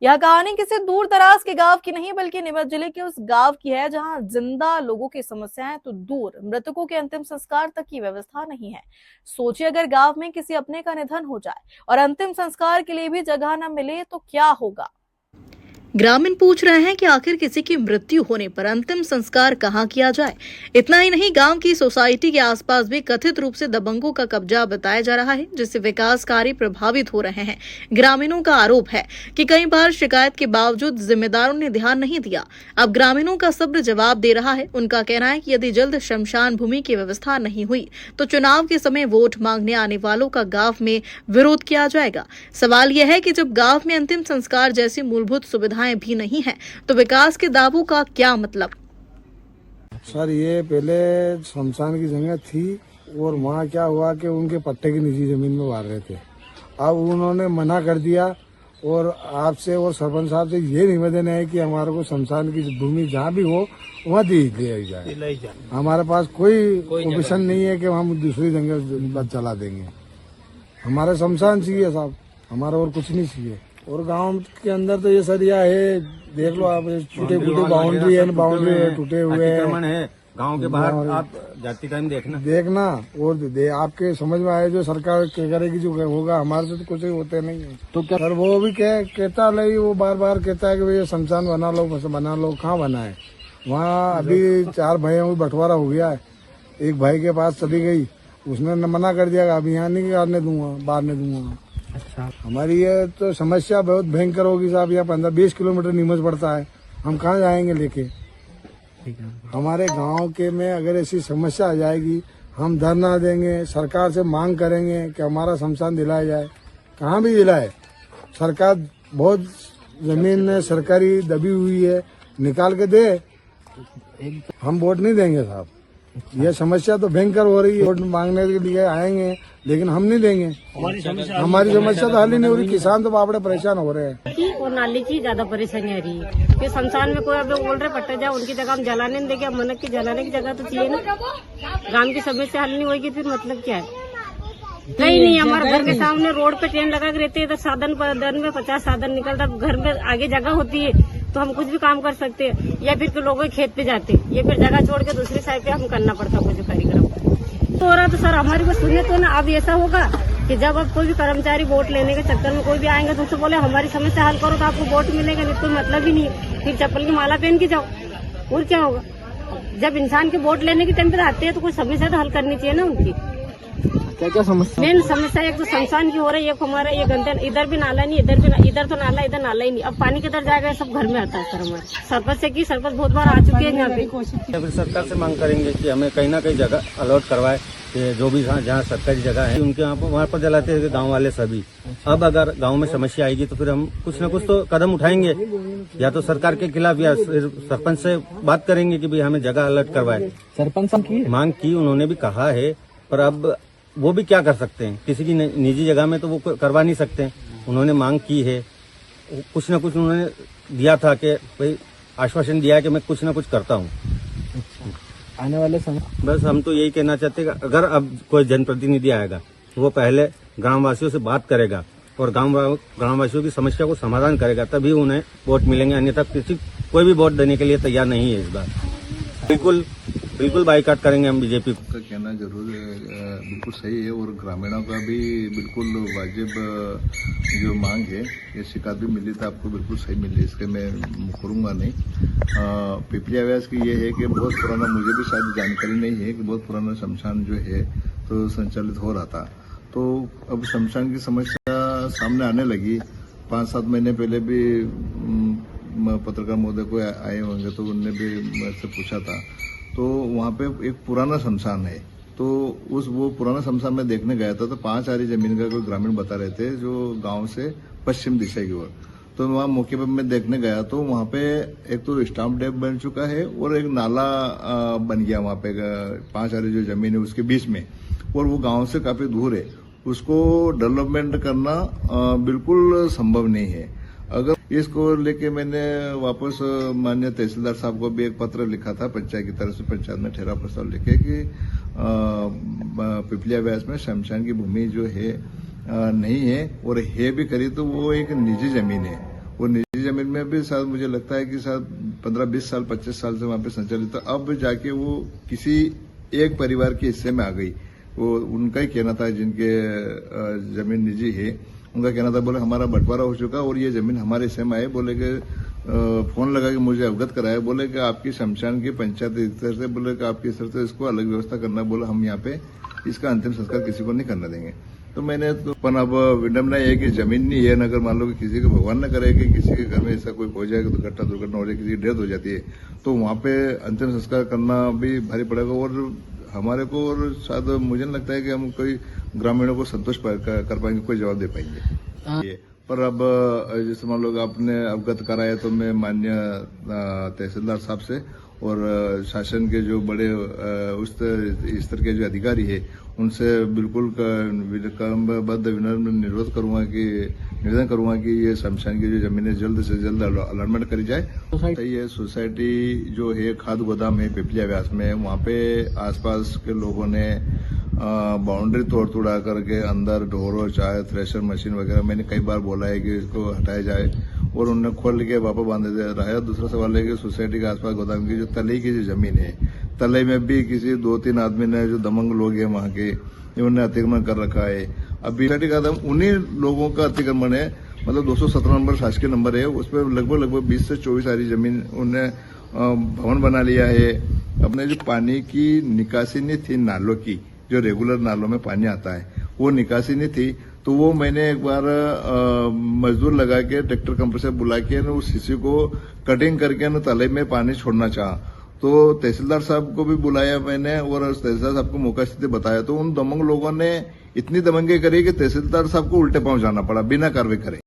यह कहानी किसी दूर दराज के गांव की नहीं बल्कि नीमच जिले के उस गांव की है जहां जिंदा लोगों की समस्याएं तो दूर, मृतकों के अंतिम संस्कार तक की व्यवस्था नहीं है। सोचिए अगर गांव में किसी अपने का निधन हो जाए और अंतिम संस्कार के लिए भी जगह न मिले तो क्या होगा। ग्रामीण पूछ रहे हैं कि आखिर किसी की मृत्यु होने पर अंतिम संस्कार कहां किया जाए। इतना ही नहीं, गांव की सोसाइटी के आसपास भी कथित रूप से दबंगों का कब्जा बताया जा रहा है, जिससे विकास कार्य प्रभावित हो रहे हैं। ग्रामीणों का आरोप है कि कई बार शिकायत के बावजूद जिम्मेदारों ने ध्यान नहीं दिया। अब ग्रामीणों का सब्र जवाब दे रहा है। उनका कहना है कि यदि जल्द शमशान भूमि की व्यवस्था नहीं हुई तो चुनाव के समय वोट मांगने आने वालों का गांव में विरोध किया जाएगा। सवाल यह है कि जब गांव में अंतिम संस्कार जैसी मूलभूत सुविधाएं भी नहीं है तो विकास के दावों का क्या मतलब। सर, ये पहले शमशान की जगह थी और वहाँ क्या हुआ कि उनके पट्टे की निजी जमीन में वार रहे थे। अब उन्होंने मना कर दिया और आपसे और सरपंच साहब से ये निवेदन है कि हमारे को शमशान की भूमि जहाँ भी हो वहाँ दी जाए। हमारे पास कोई ऑप्शन नहीं है कि हम दूसरी जगह चला देंगे। हमारा शमशान चाहिए साहब, हमारा और कुछ नहीं चाहिए। और गांव के अंदर तो ये सरिया है, देख लो आप, टूटे फूटे बाउंड्री है, टूटे हुए हैं। गांव के बाहर आप जाती टाइम देखना और आपके समझ में आए जो सरकार करेगी जो होगा, हमारे से तो कुछ होते नहीं है। तो क्या सर वो भी कहता नहीं, वो बार बार कहता है कि भैया शमशान बना लो। कहाँ बना है? वहाँ अभी 4 भाइयों में बंटवारा हो गया है। एक भाई के पास चली गई, उसने मना कर दिया, अभी यहाँ नहीं करने दूंगा, बाहर नहीं दूंगा। अच्छा, हमारी ये तो समस्या बहुत भयंकर होगी साहब। यहाँ 15-20 किलोमीटर नीमच पड़ता है, हम कहाँ जाएंगे लेके। हमारे गांव के में अगर ऐसी समस्या आ जाएगी, हम धरना देंगे, सरकार से मांग करेंगे कि हमारा शमशान दिलाया जाए। कहाँ भी दिलाए, सरकार बहुत जमीन सरकारी दबी हुई है, निकाल के दे। हम वोट नहीं देंगे साहब। ये समस्या तो भयंकर हो रही है। वोट मांगने के लिए आएंगे लेकिन हम नहीं देंगे। हमारी समस्या तो हल ही नहीं हो रही। किसान तो बापड़े परेशान हो रहे हैं। और नाली की ज्यादा परेशानी आ रही है। ये शमशान में कोई अब लोग बोल रहे पट्टे जाओ, उनकी जगह हम जलाने नहीं देंगे। अब मनक की जलाने की जगह तो चाहिए ना। गांव की समस्या हल नहीं होगी फिर मतलब क्या है? नहीं, हमारे घर के सामने रोड पे ट्रेन लगा के रहती है, तो साधन पर दिन में 50 साधन निकलता। घर में आगे जगह होती है तो हम कुछ भी काम कर सकते हैं, या फिर लोगों के खेत पे जाते हैं, या फिर जगह छोड़ के दूसरी साइड पे हम करना पड़ता कुछ कार्यक्रम तो हो रहा। तो सर हमारी को सुने तो ना। अब ऐसा होगा कि जब अब कोई भी कर्मचारी वोट लेने के चक्कर में कोई भी आएंगे तो उससे बोले हमारी समस्या हल करो तो आपको वोट मिलेगा, नहीं कोई मतलब ही नहीं है। फिर चप्पल की माला पहन के जाओ, और क्या होगा? जब इंसान के वोट लेने के टाइम पे आते हैं तो कोई समस्या तो हल करनी चाहिए ना उनकी। क्या समस्या? मेन समस्या एक तो शमशान की हो रही है, एक हमारा ये गंदे, इधर भी नाला नहीं, इधर तो नाला, इधर नाला ही नहीं। अब पानी किधर जाएगा, सब घर में आता है। सर हमारे सरपंच से की, सरपंच बहुत बार आ चुके हैं यहाँ पे। फिर सरकार से मांग करेंगे कि हमें कहीं ना कहीं जगह अलॉट करवाए, कि जो भी जहाँ सरकारी जगह है उनके वहाँ पर जलाते हैं गाँव वाले सभी। अब अगर गाँव में समस्या आएगी तो फिर हम कुछ न कुछ तो कदम उठाएंगे, या तो सरकार के खिलाफ या फिर सरपंच से बात करेंगे कि भाई हमें जगह अलर्ट करवाए। सरपंच मांग की, उन्होंने भी कहा है, पर अब वो भी क्या कर सकते हैं? किसी की निजी जगह में तो वो करवा नहीं सकते। उन्होंने मांग की है, कुछ न कुछ उन्होंने दिया था कि भाई आश्वासन दिया है कि मैं कुछ न कुछ करता हूँ। आने वाले समय बस हम तो यही कहना चाहते हैं कि अगर अब कोई जनप्रतिनिधि आएगा वो पहले ग्रामवासियों से बात करेगा और ग्रामवासियों की समस्या को समाधान करेगा, तभी उन्हें वोट मिलेंगे। अन्यथा कोई भी वोट देने के लिए तैयार नहीं है इस बार। बिल्कुल बाइकाट करेंगे हम बीजेपी का कहना जरूर बिल्कुल सही है, और ग्रामीणों का भी बिल्कुल वाजिब जो मांग है। ये शिकायत भी मिली तो आपको बिल्कुल सही मिली, इसके मैं मुकरूंगा नहीं। पिपलिया व्यास की ये है कि बहुत पुराना, मुझे भी शायद जानकारी नहीं है कि बहुत पुराना शमशान जो है तो संचालित हो रहा था। तो अब शमशान की समस्या सामने आने लगी। 5-7 महीने पहले भी पत्रकार महोदय को आए होंगे तो उनने भी मुझसे पूछा था। तो वहाँ पे एक पुराना शमशान है, तो वो पुराना शमशान में देखने गया था। तो 5 आरी जमीन का कोई ग्रामीण बता रहे थे जो गांव से पश्चिम दिशा की ओर। तो वहाँ मौके पर मैं देखने गया तो वहाँ पे एक तो स्टाम्प डैम बन चुका है और एक नाला बन गया वहाँ पे 5 आरी जो जमीन है उसके बीच में, और वो गाँव से काफी दूर है। उसको डेवलपमेंट करना बिल्कुल संभव नहीं है। अगर इसको लेके मैंने वापस माननीय तहसीलदार साहब को भी एक पत्र लिखा था पंचायत की तरफ से। पंचायत में ठहरा प्रस्ताव लिखे कि पिपलिया व्यास में शमशान की भूमि जो है नहीं है, और है भी करी तो वो एक निजी जमीन है। वो निजी जमीन में भी शायद मुझे लगता है कि शायद 15-20 साल 25 साल से वहां पे संचालित था। अब जाके वो किसी एक परिवार के हिस्से में आ गई। वो उनका ही कहना था, जिनके जमीन निजी है, उनका कहना था, बोले हमारा बंटवारा हो चुका और ये जमीन हमारे हिस्से में आए। बोले कि फोन लगा के मुझे अवगत कराया, बोले कि आपकी शमशान की पंचायत इस तरह से, बोले कि आपकी इस तरह से इसको अलग व्यवस्था करना, बोले हम यहाँ पे इसका अंतिम संस्कार किसी को नहीं करने देंगे। तो मैंने तो अब विडम्बना ये है कि जमीन नहीं है, अगर मान लो कि किसी को भगवान न करे कि किसी के घर में ऐसा कोई हो जाए, दुर्घटना हो जाए, किसी की डेथ हो जाती है, तो वहां पे अंतिम संस्कार करना भी भारी पड़ेगा और हमारे को, और शायद मुझे नहीं लगता है कि हम कोई ग्रामीणों को संतोष कर पाएंगे, कोई जवाब दे पाएंगे। पर अब जैसे मान लो आपने अवगत कराया, तो मैं माननीय तहसीलदार साहब से और शासन के जो बड़े उस स्तर के जो अधिकारी है उनसे बिल्कुल क्रमबद्ध विनम्र निवेदन करूंगा कि ये शमशान की जो जमीनें जल्द से जल्द अलॉटमेंट करी जाए। ये सोसाइटी जो है खाद गोदाम है पिपलिया व्यास में, वहाँ पे आसपास के लोगों ने बाउंड्री तोड़ करके अंदर ढोरो चाहे थ्रेशर मशीन वगैरह, मैंने कई बार बोला है कि इसको हटाया जाए और उन्होंने खोल के वापस बांधे दे रहा है। दूसरा सवाल है कि सोसाइटी के आसपास गोदाम की जो तलई की जो जमीन है, तलई में भी किसी 2-3 आदमी ने, जो दमंग लोग हैं वहां के, उन्होंने अतिक्रमण कर रखा है। अब सोसाइटी का उन्हीं लोगों का अतिक्रमण है, मतलब 217 नंबर शासकीय नंबर है, उस पर लगभग 20 से 24 सारी जमीन उन्होंने भवन बना लिया है। अपने जो पानी की निकासी नहीं थी नालों की, जो रेगुलर नालों में पानी आता है, वो निकासी नहीं थी, तो वो मैंने एक बार मजदूर लगा के ट्रैक्टर कंप्रेसर बुला के उस हिस्से को कटिंग करके तालाब में पानी छोड़ना चाहा। तो तहसीलदार साहब को भी बुलाया मैंने और तहसीलदार साहब को मौका स्थिति बताया, तो उन दमंग लोगों ने इतनी दमंगी करी कि तहसीलदार साहब को उल्टे पांव जाना पड़ा बिना कार्रवाई करे।